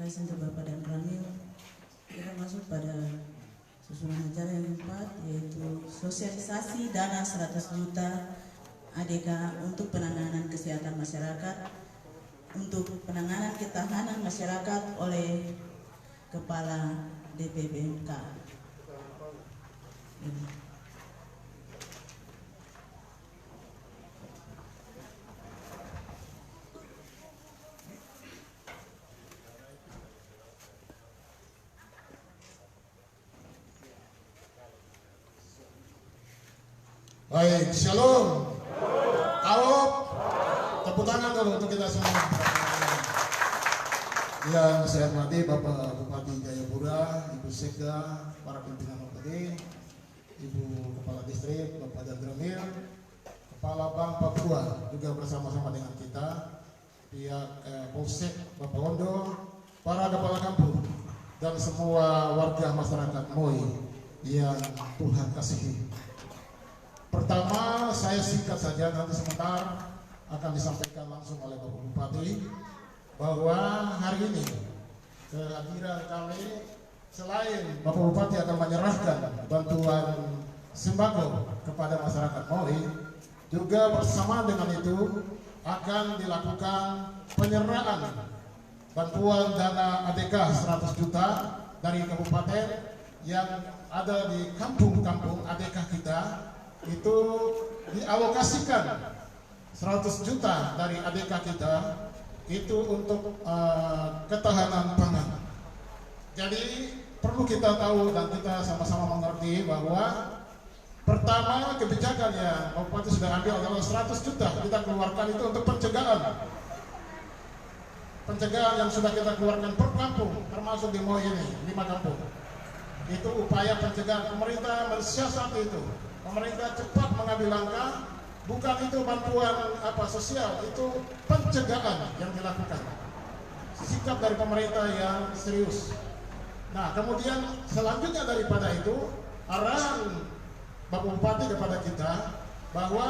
kasih untuk Bapak dan Ramil. Kita masuk pada susunan acara yang keempat, yaitu sosialisasi dana 100 juta ADK untuk penanganan kesehatan masyarakat, untuk penanganan ketahanan masyarakat oleh Kepala DPPMK. Baik, shalom. Awop. Tepuk tangan dulu untuk kita semua. Yang saya hormati Bapak Bupati Jayapura, Ibu Sekda, para pimpinan OPD, Ibu Kepala Distrik, Bapak Dandramil, Kepala Bank Papua juga bersama-sama dengan kita, pihak Polsek Bapak Wondo, para kepala kampung, dan semua warga masyarakat Moi yang Tuhan kasihi. Pertama, saya singkat saja, nanti sebentar akan disampaikan langsung oleh Bapak Bupati bahwa hari ini kehadiran kami, selain Bapak Bupati akan menyerahkan bantuan sembako kepada masyarakat Moi, juga bersama dengan itu akan dilakukan penyerahan bantuan dana ADK 100 juta dari kabupaten yang ada di kampung-kampung ADK kita. Itu dialokasikan 100 juta dari ADK kita itu untuk ketahanan pangan. Jadi perlu kita tahu dan kita sama-sama mengerti bahwa pertama kebijakan yang Bupati sudah ambil adalah 100 juta kita keluarkan itu untuk pencegahan. Pencegahan yang sudah kita keluarkan per kampung, termasuk di Moi ini 5 kampung. Itu upaya pencegahan, pemerintah mensiasati itu. Pemerintah cepat mengambil langkah, bukan itu bantuan sosial, itu pencegahan yang dilakukan. Sikap dari pemerintah yang serius. Nah, kemudian selanjutnya daripada itu, arahan Bapak Bupati kepada kita bahwa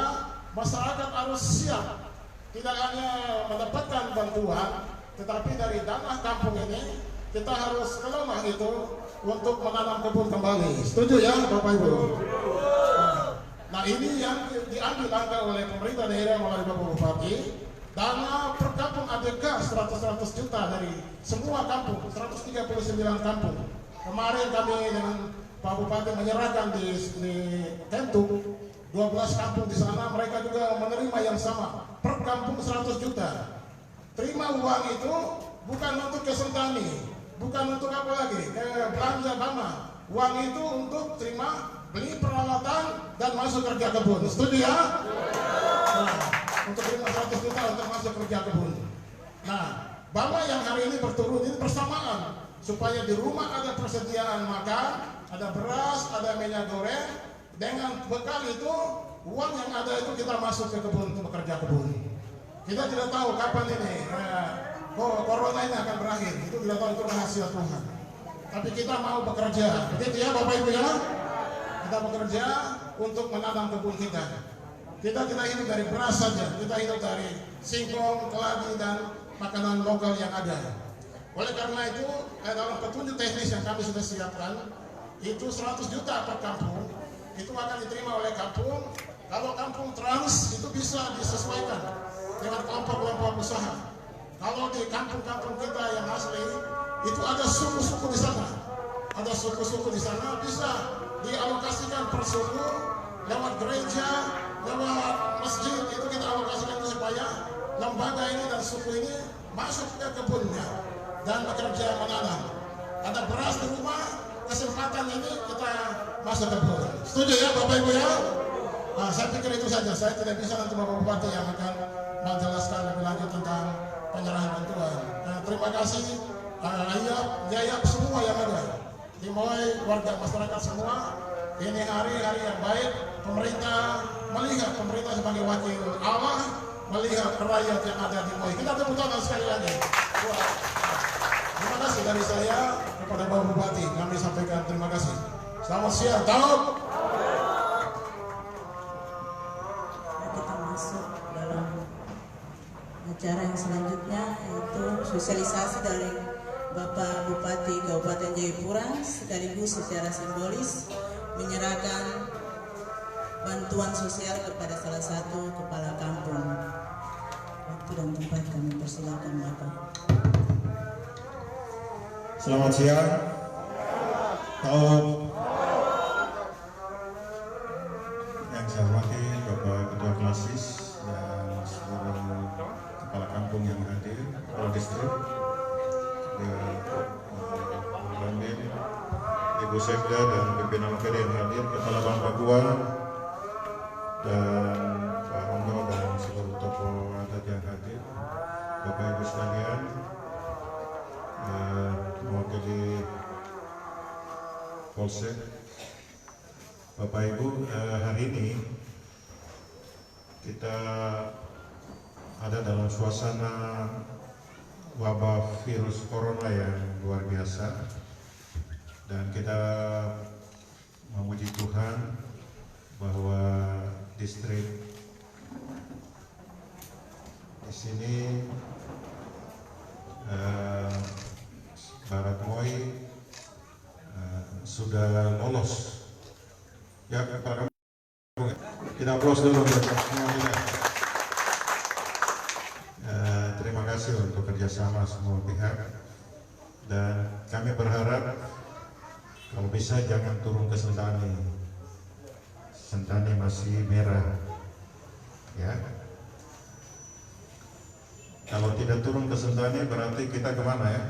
masyarakat harus siap, tidak hanya mendapatkan bantuan, tetapi dari dana kampung ini kita harus kelola itu untuk menanam kebun kembali. Setuju ya Bapak Ibu? Nah, ini yang diambil langkah oleh pemerintah daerah melalui Bapak Bupati. Dana per kampung ADK 100 juta dari semua kampung, 139 kampung. Kemarin kami dengan Pak Bupati menyerahkan di Tentu 12 kampung di sana, mereka juga menerima yang sama. Per kampung 100 juta. Terima uang itu bukan untuk kesentani, bukan untuk apa lagi, kayak belanja Bama. Uang itu untuk terima beli peralatan dan masuk kerja kebun. Setuju ya? Nah, untuk 100 juta untuk masuk kerja kebun. Nah, Bama yang hari ini berturun ini bersamaan supaya di rumah ada persediaan makan, ada beras, ada minyak goreng. Dengan bekal itu, uang yang ada itu kita masuk ke kebun untuk bekerja kebun. Kita tidak tahu kapan ini corona ini akan berakhir. Itu tidak tahu, itu rahasia Tuhan. Tapi kita mau bekerja. Begitu ya Bapak Ibu ya? Kita bekerja untuk menanam kebun kita. Kita tidak hidup dari beras saja, kita hidup dari singkong, keladi, dan makanan lokal yang ada. Oleh karena itu, dalam petunjuk teknis yang kami sudah siapkan, itu 100 juta per kampung, itu akan diterima oleh kampung. Kalau kampung trans, itu bisa disesuaikan dengan kelompok-kelompok usaha. Kalau di kampung-kampung kita yang asli, itu ada suku-suku di sana. Ada suku-suku di sana, bisa dialokasikan per suku lewat gereja, lewat masjid, itu kita alokasikan supaya lembaga ini dan suku ini masuk ke kebunnya dan bekerja menanam. Ada beras di rumah, kesempatan ini kita masuk ke kebun. Setuju ya Bapak Ibu ya? Nah, saya pikir itu saja. Saya tidak bisa nanti Bapak Bupati yang akan menjelaskan lebih lanjut tentang penyerahan bantuan. Nah, terima kasih Ayap, Jayap, semua yang ada di Moi, warga masyarakat semua. Ini hari-hari yang baik. Pemerintah melihat, pemerintah sebagai wakil Allah melihat rakyat yang ada di Moi. Kita tepuk tangan sekali lagi. Terima kasih dari saya kepada Bapak Bupati. Kami sampaikan terima kasih. Selamat siang. Tahu? Kita masuk dalam acara yang selanjutnya, yaitu sosialisasi dari Bapak Bupati Kabupaten Jayapura sekaligus secara simbolis menyerahkan bantuan sosial kepada salah satu kepala kampung. Waktu dan tempat kami persilakan Bapak. Selamat siang. Yang saya hormati Bapak Ketua Klasis dan seluruh kepala kampung yang hadir, kepala distrik, Bandin, Ibu Sekda dan pimpinan OPD yang hadir, Kepala Bank Papua dan Pak Rondo dan seluruh tokoh adat yang hadir, Bapak Ibu sekalian, mewakili Polsek, Bapak Ibu, hari ini kita ada dalam suasana wabah virus corona yang luar biasa, dan kita memuji Tuhan bahwa distrik di sini Barat Moi sudah lolos. Ya, Pak, kita aplaus dulu buat semuanya. Terima kasih untuk kerjasama semua pihak, dan kami berharap kalau bisa jangan turun ke Sentani. Sentani masih merah, ya. Kalau tidak turun ke Sentani berarti kita kemana ya?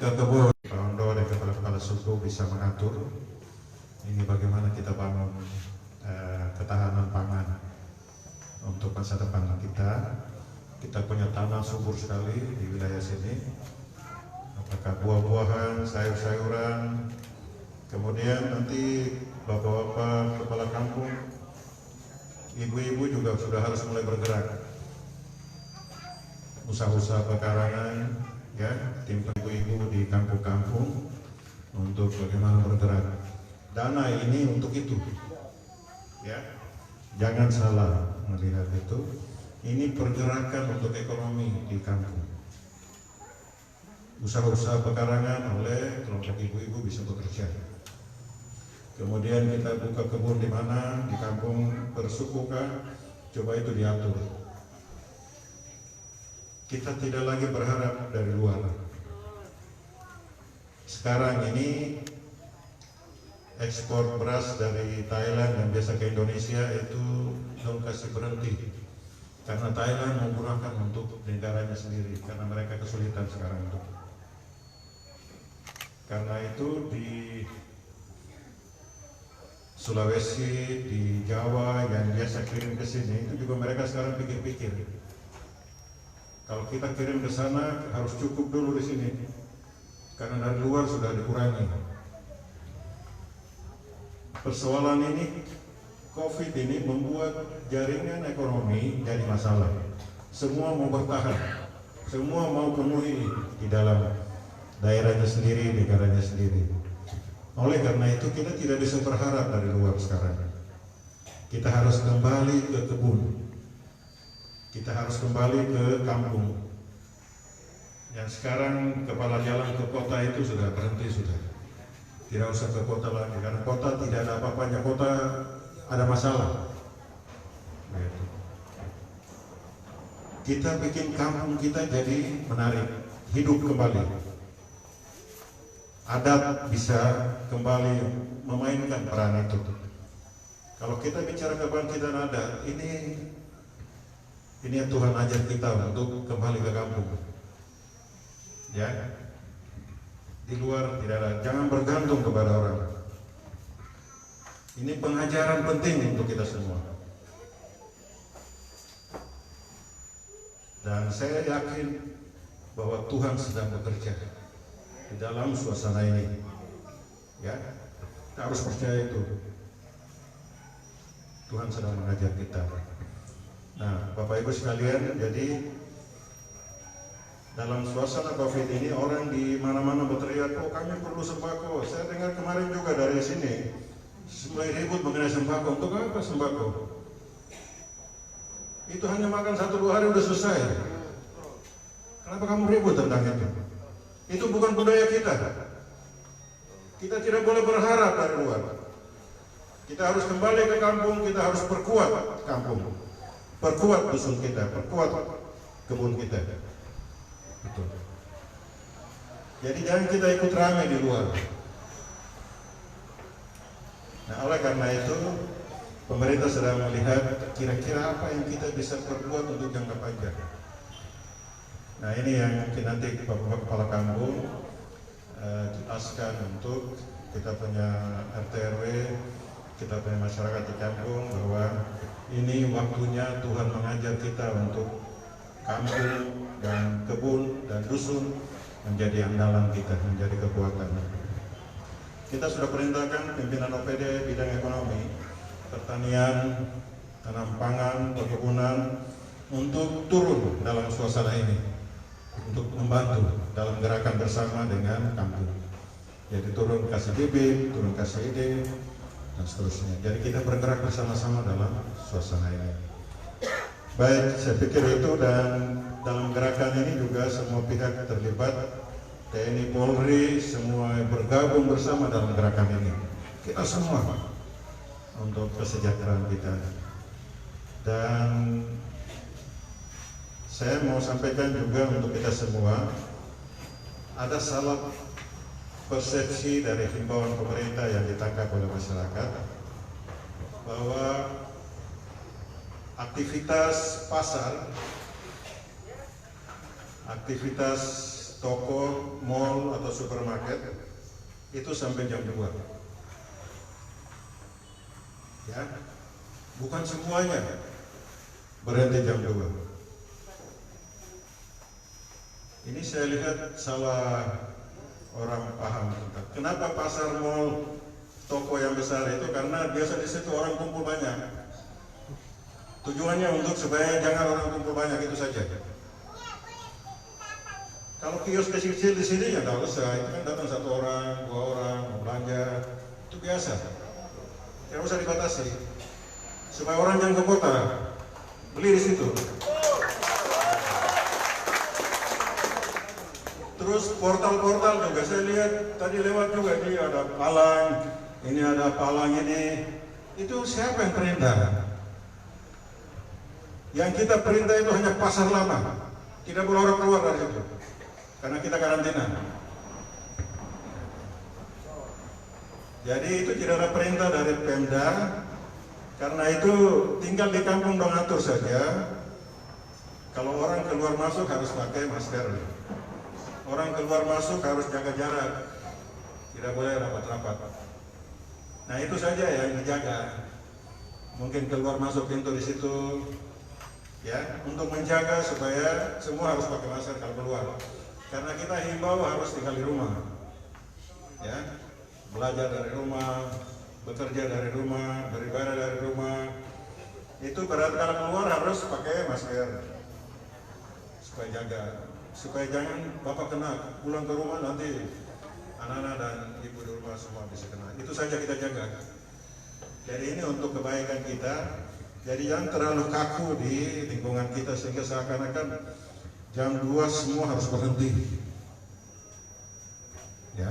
Ke kebun. Pak Ondo dan kepala-kepala suku bisa mengatur ini bagaimana kita bangun ketahanan pangan untuk masa depan kita. Kita punya tanah subur sekali di wilayah sini, apakah buah-buahan, sayur-sayuran, kemudian nanti bapak-bapak kepala kampung, ibu-ibu juga sudah harus mulai bergerak, usaha-usaha pekarangan, ya, tim ibu-ibu di kampung-kampung untuk bagaimana bergerak. Dana ini untuk itu, ya, jangan salah melihat itu. Ini pergerakan untuk ekonomi di kampung. Usaha-usaha pekarangan oleh kelompok ibu-ibu bisa bekerja. Kemudian kita buka kebun di mana, di kampung bersuku kah, coba itu diatur. Kita tidak lagi berharap dari luar. Sekarang ini ekspor beras dari Thailand yang biasa ke Indonesia itu dong kasih berhenti. Karena Thailand menggunakan untuk negaranya sendiri, karena mereka kesulitan sekarang itu. Karena itu di Sulawesi, di Jawa yang biasa kirim ke sini, itu juga mereka sekarang pikir-pikir. Kalau kita kirim ke sana harus cukup dulu di sini, karena dari luar sudah dikurangi. Persoalan ini, COVID ini membuat jaringan ekonomi jadi masalah. Semua mau bertahan, semua mau penuhi di dalam daerahnya sendiri, negaranya sendiri. Oleh karena itu kita tidak bisa berharap dari luar sekarang. Kita harus kembali ke kebun, kita harus kembali ke kampung. Yang sekarang kepala jalan ke kota itu sudah berhenti, sudah tidak usah ke kota lagi, karena kota tidak ada apa-apanya, kota ada masalah. Kita bikin kampung kita jadi menarik, hidup kembali. Adat bisa kembali memainkan peran itu. Kalau kita bicara kebangkitan adat, ini yang Tuhan ajar kita untuk kembali ke kampung. Ya, di luar tidak ada, jangan bergantung kepada orang. Ini pengajaran penting untuk kita semua. Dan saya yakin bahwa Tuhan sedang bekerja di dalam suasana ini. Ya, kita harus percaya itu. Tuhan sedang mengajar kita. Nah, Bapak Ibu sekalian, jadi dalam suasana COVID ini orang di mana-mana berteriak, oh kami perlu sembako. Saya dengar kemarin juga dari sini, mulai ribut mengenai sembako. Untuk apa sembako? Itu hanya makan 1-2 hari udah selesai. Kenapa kamu ribut tentang itu? Itu bukan budaya kita. Kita tidak boleh berharap dari luar. Kita harus kembali ke kampung, kita harus perkuat kampung, perkuat dusun kita, perkuat kebun kita. Betul. Jadi jangan kita ikut ramai di luar. Nah, oleh karena itu pemerintah sedang melihat kira-kira apa yang kita bisa perbuat untuk jangka panjang. Nah, ini yang mungkin nanti Bapak Kepala Kampung jelaskan untuk kita punya RT RW, kita punya masyarakat di kampung bahwa ini waktunya Tuhan mengajar kita untuk kampung dan kebun dan dusun menjadi andalan kita, menjadi kekuatan. Kita sudah perintahkan pimpinan OPD bidang ekonomi, pertanian, tanam pangan, perkebunan untuk turun dalam suasana ini, untuk membantu dalam gerakan bersama dengan kampung. Jadi turun kasih bibit, turun kasih ide, dan seterusnya. Jadi kita bergerak bersama-sama dalam suasana ini. Baik, saya pikir itu, dan dalam gerakan ini juga semua pihak terlibat, TNI, Polri, semua bergabung bersama dalam gerakan ini. Kita semua untuk kesejahteraan kita. Dan saya mau sampaikan juga untuk kita semua, ada salah persepsi dari himbauan pemerintah yang ditangkap oleh masyarakat bahwa aktivitas pasar, aktivitas toko, mall atau supermarket itu sampai jam 2. Ya, bukan semuanya berhenti jam 2. Ini saya lihat salah orang paham tentang kenapa pasar, mall, toko yang besar itu, karena biasa di situ orang kumpul banyak. Tujuannya untuk supaya jangan orang kumpul banyak, itu saja. Kalau kios kecil-kecil di sini ya tidak usah, itu kan datang 1 orang, 2 orang mau belanja, itu biasa. Tidak usah dibatasi, supaya orang yang ke kota beli di situ. Terus portal-portal juga saya lihat tadi lewat juga, ini ada palang, ini ada palang ini. Itu siapa yang perintah? Yang kita perintah itu hanya pasar lama, tidak boleh orang keluar dari situ, karena kita karantina. Jadi itu tidak ada perintah dari Pemda, karena itu tinggal di kampung dong atur saja. Kalau orang keluar masuk harus pakai masker. Orang keluar masuk harus jaga jarak, tidak boleh rapat-rapat. Nah itu saja yang dijaga. Mungkin keluar masuk pintu di situ, ya, untuk menjaga supaya semua harus pakai masker kalau keluar. Karena kita himbau harus tinggal di rumah, ya, belajar dari rumah, bekerja dari rumah, beribadah dari rumah. Itu berarti kalau keluar harus pakai masker supaya jaga. Supaya jangan Bapak kena, pulang ke rumah nanti anak-anak dan ibu di rumah semua bisa kena. Itu saja kita jaga. Jadi ini untuk kebaikan kita. Jadi jangan terlalu kaku di lingkungan kita sehingga seakan-akan jam 2 semua harus berhenti. Ya.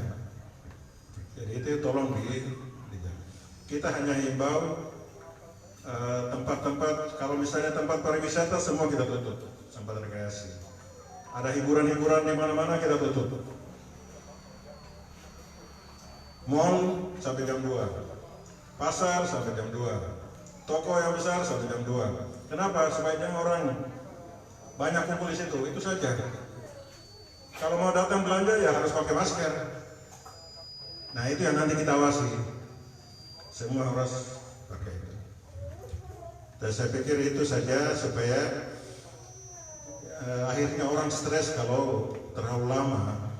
Jadi itu tolong kita hanya himbau tempat-tempat, kalau misalnya tempat pariwisata semua kita tutup, tempat rekreasi. Ada hiburan-hiburan di mana-mana kita tutup. Mall sampai jam 2. Pasar sampai jam 2. Toko yang besar sampai jam 2. Kenapa? Supaya jangan orang banyak kumpul di situ. Itu saja. Kalau mau datang belanja ya harus pakai masker. Nah, itu yang nanti kita awasi. Semua harus pakai itu. Dan saya pikir itu saja supaya akhirnya orang stres kalau terlalu lama.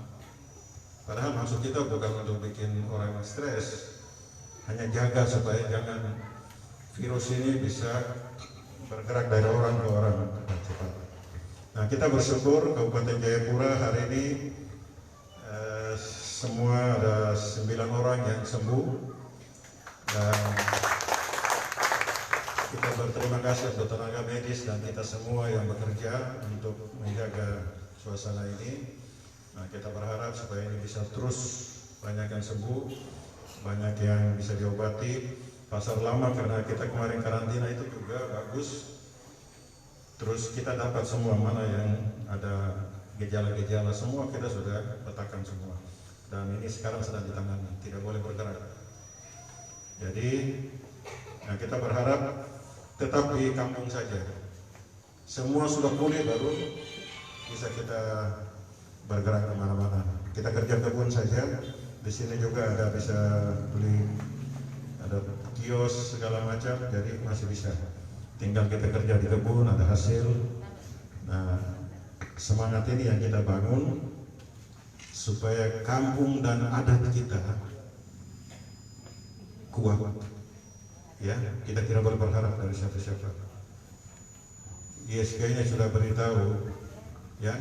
Padahal maksud kita bukan untuk bikin orang stres, hanya jaga supaya jangan virus ini bisa bergerak dari orang ke orang cepat. Nah, kita bersyukur Kabupaten Jayapura hari ini semua ada 9 orang yang sembuh, dan kita berterima kasih untuk tenaga medis dan kita semua yang bekerja untuk menjaga suasana ini. Nah, kita berharap supaya ini bisa terus banyak yang sembuh, banyak yang bisa diobati. Pasar lama karena kita kemarin karantina itu juga bagus. Terus kita dapat semua mana yang ada gejala-gejala, semua kita sudah petakan semua. Dan ini sekarang sedang ditangani, tidak boleh bergerak. Jadi, nah kita berharap tetap di kampung saja. Semua sudah pulih baru bisa kita bergerak kemana-mana. Kita kerja kebun saja. Di sini juga ada bisa beli, ada kios segala macam, jadi masih bisa. Tinggal kita kerja di kebun, ada hasil. Nah, semangat ini yang kita bangun supaya kampung dan adat kita kuat. Ya, kita tidak boleh berharap dari siapa-siapa. ISK-nya sudah beritahu, ya,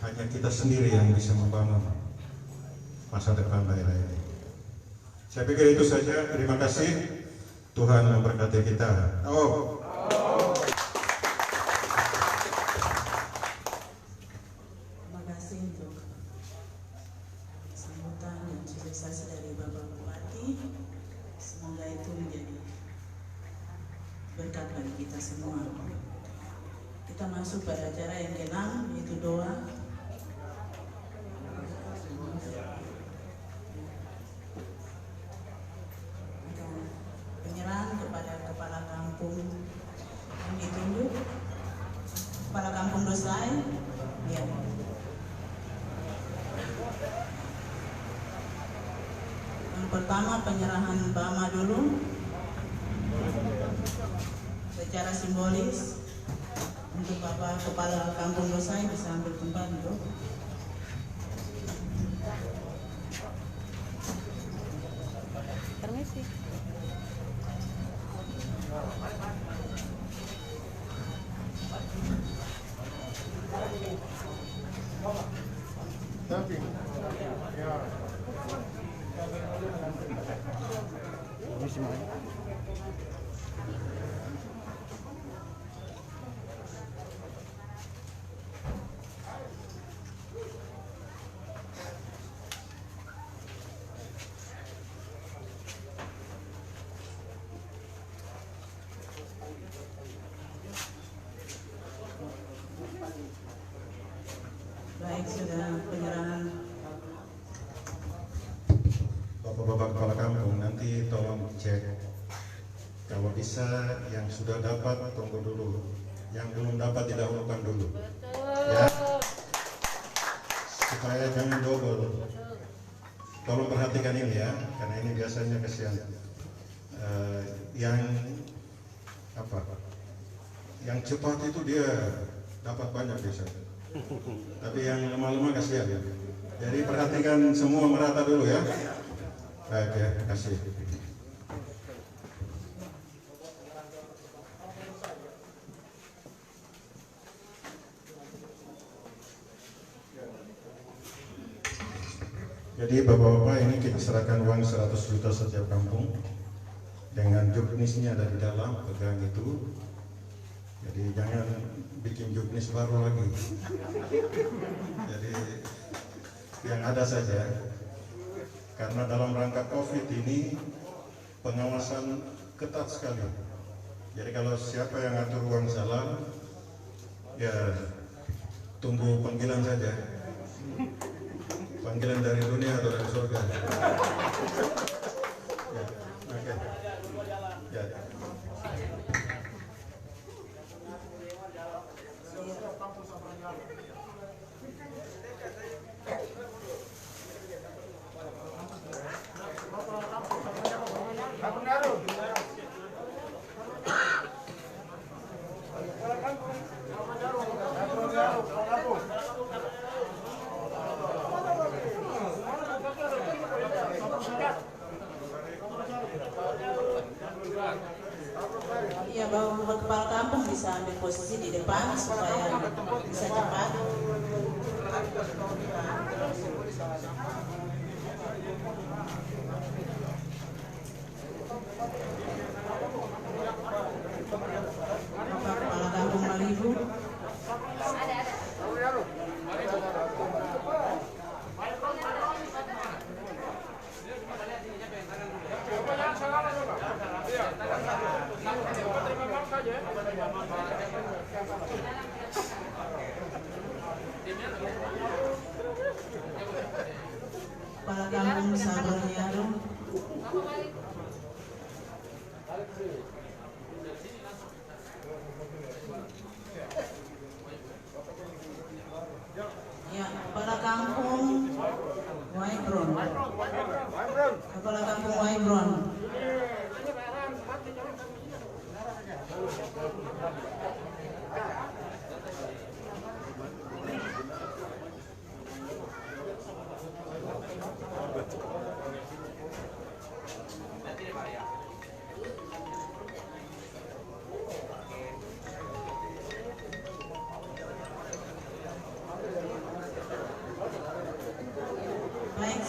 hanya kita sendiri yang bisa membangun masa depan daerah ini. Saya pikir itu saja. Terima kasih. Tuhan memberkati kita. Terima kasih untuk sambutan dan sosialisasi dari Bapak Bupati. Semoga itu menjadi berkat bagi kita semua. Kita masuk pada acara yang ke-6, yaitu doa. Penyerahan kepada kepala kampung yang ditunjuk, kepala kampung Dosai. Ya. Yang pertama penyerahan Bama dulu, secara simbolis untuk Bapak Kepala Kampung Dosai bisa ambil tempat dulu. Permisi. Tapi, ya. Permisi, Mas. Baik, sudah penyerahan. Bapak-bapak kepala kampung, nanti tolong cek. Kalau bisa yang sudah dapat tunggu dulu, yang belum dapat didahulukan dulu. Ya, supaya jangan double. Tolong perhatikan ini ya, karena ini biasanya kesian. Yang apa? Yang cepat itu dia dapat banyak biasanya. Tapi yang lemah-lemah kasihan ya. Jadi perhatikan semua merata dulu ya. Baik ya, kasih. Jadi bapak-bapak ini kita serahkan uang 100 juta setiap kampung dengan juknisnya ada di dalam, pegang itu. Jadi jangan bikin juknis baru lagi. Jadi yang ada saja. Karena dalam rangka COVID ini pengawasan ketat sekali. Jadi kalau siapa yang ngatur uang salah, ya tunggu panggilan saja. Panggilan dari dunia atau dari surga. Ya, oke. Ya. Iya, Bapak Kepala Kampung bisa ambil posisi di depan supaya bisa cepat. Bapak Kepala Kampung Malibu.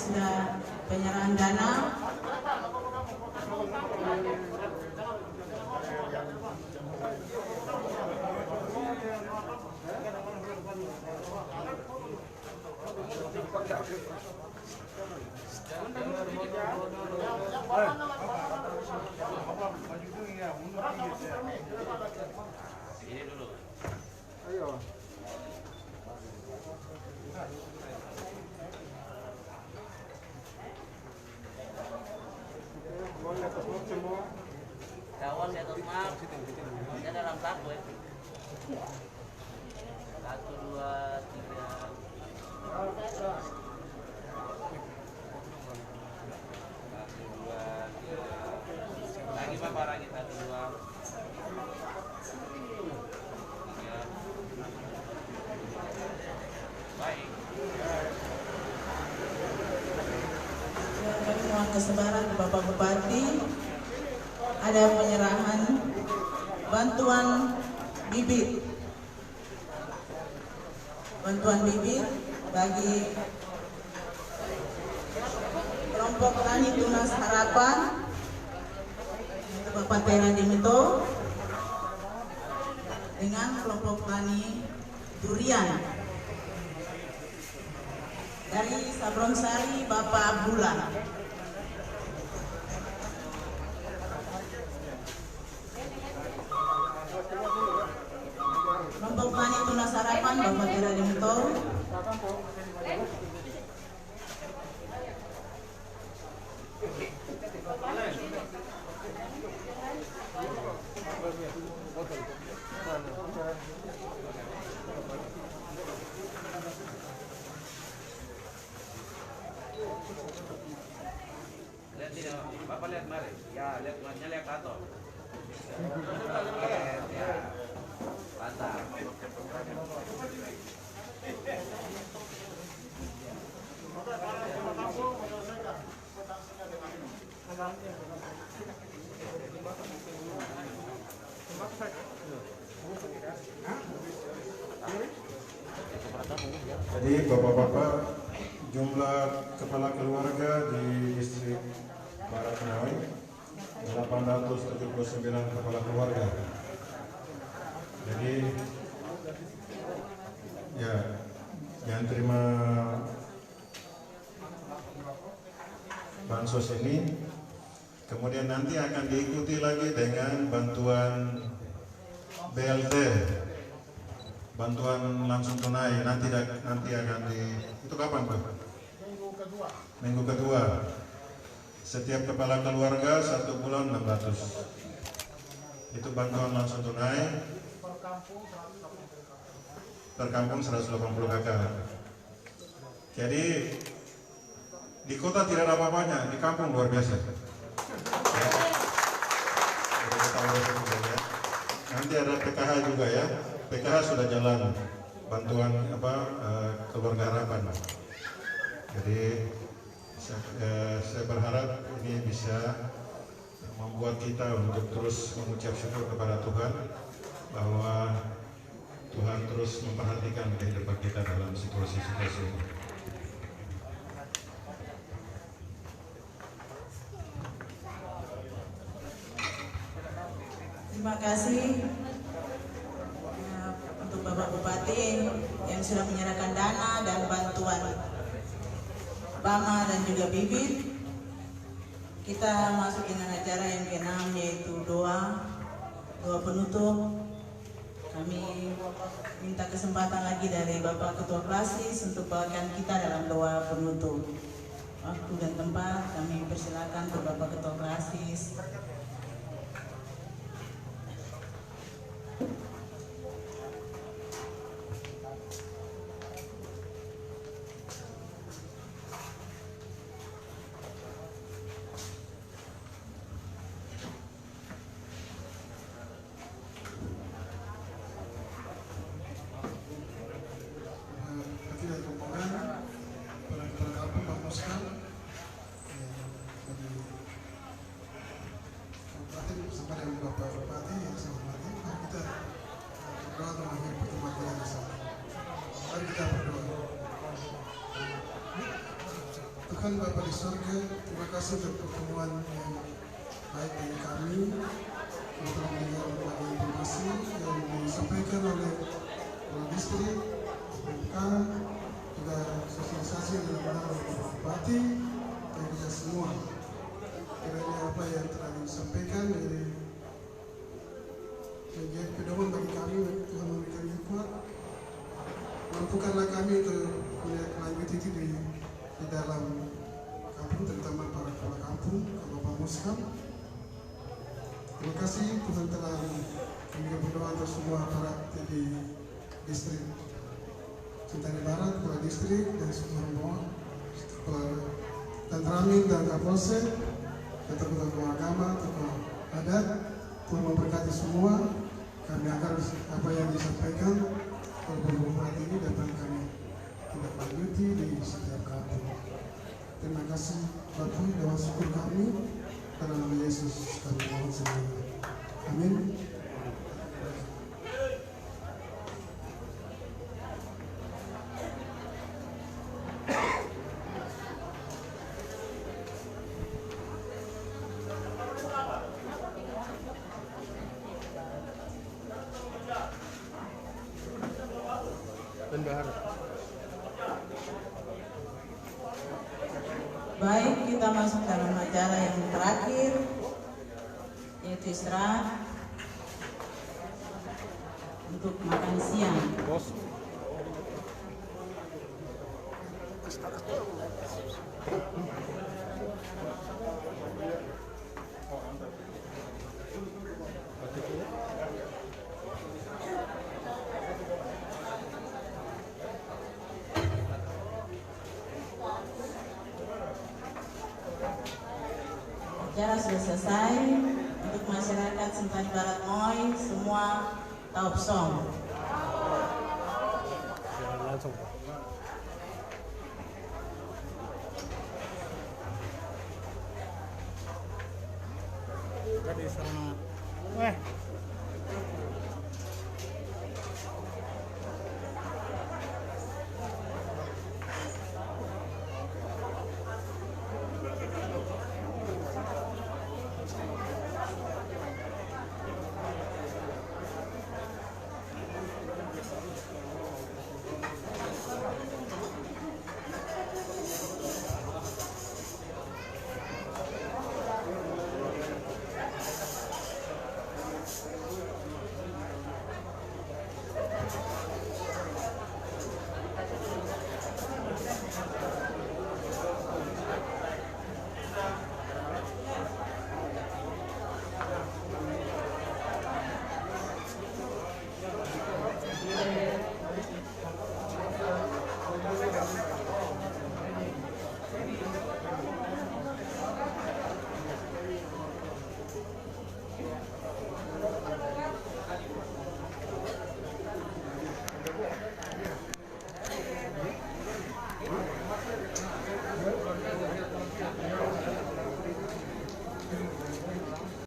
sudah penyerahan dana. Ini dulu. Ayo. Kawan di atas map. Dia dalam saku ya. 1, 2, 3. 1, 2, 3. Lagi Bapak lagi 1, 2. 3. Baik. Kami mohon kesabaran Bapak Bupati. Ada penyerahan bantuan bibit. Bantuan bibit bagi kelompok tani Tunas Harapan untuk Bapak Tera Dimito dengan kelompok tani Durian dari Sabronsari Bapak Abdullah. Kelompok tani Tunas Harapan Bapak Tera Dimito. Lihat sini, Bapak lihat mari. Ya, lihat matnya lihat atau. Ya. Mantap. Jadi Bapak-Bapak, jumlah kepala keluarga di distrik Barat Konawe 879 kepala keluarga. Jadi ya yang terima bansos ini kemudian nanti akan diikuti lagi dengan bantuan BLT, bantuan langsung tunai. Nanti akan itu kapan Pak? Minggu kedua. Setiap kepala keluarga 1 bulan 600. Itu bantuan langsung tunai. Per kampung 180 kakak. Jadi di kota tidak ada apa-apanya, di kampung luar biasa. Ya. Jadi kita urus juga ya. Nanti ada PKH juga ya. PKH sudah jalan, bantuan keluarga harapan. Jadi saya berharap ini bisa membuat kita untuk terus mengucap syukur kepada Tuhan bahwa Tuhan terus memperhatikan kehidupan kita dalam situasi-situasi ini. Terima kasih untuk Bapak Bupati yang sudah menyerahkan dana dan bantuan Bama dan juga bibit. Kita masuk dengan acara yang ke-6 yaitu doa penutup. Kami minta kesempatan lagi dari Bapak Ketua Klasis untuk bawakan kita dalam doa penutup. Waktu dan tempat kami persilakan ke Bapak Ketua Klasis. Tuhan Bapa di surga, terima kasih untuk pertemuan yang baik bagi kami untuk mendengar berbagai informasi yang disampaikan oleh Kepala Distrik, PMK, juga sosialisasi yang dilakukan oleh Bapak Bupati dan kita semua. Kiranya apa yang telah disampaikan menjadi pedoman bagi kami, Tuhan memberikan hikmat. Mampukanlah kami untuk melanjut itu di dalam kampung, terutama para kepala kampung, Bapak Muskam. Terima kasih Tuhan telah kami berdoa untuk semua aparat di distrik Sentani Barat, kepala distrik dan semua rombongan, dan Ramin dan Kapolsek, dan tokoh-tokoh agama, tokoh adat. Tuhan memberkati semua. Kami akan apa yang disampaikan oleh Bupati ini dapat kami tidak lanjuti di setiap kampung. Terima kasih Bapak, doa syukur kami dalam nama Yesus kami mohon semua. Amin. Baik, kita masuk dalam acara yang terakhir, yaitu istirahat untuk makan siang. Acara sudah selesai. Untuk masyarakat Sentani Barat Moi, semua tahu song. Langsung.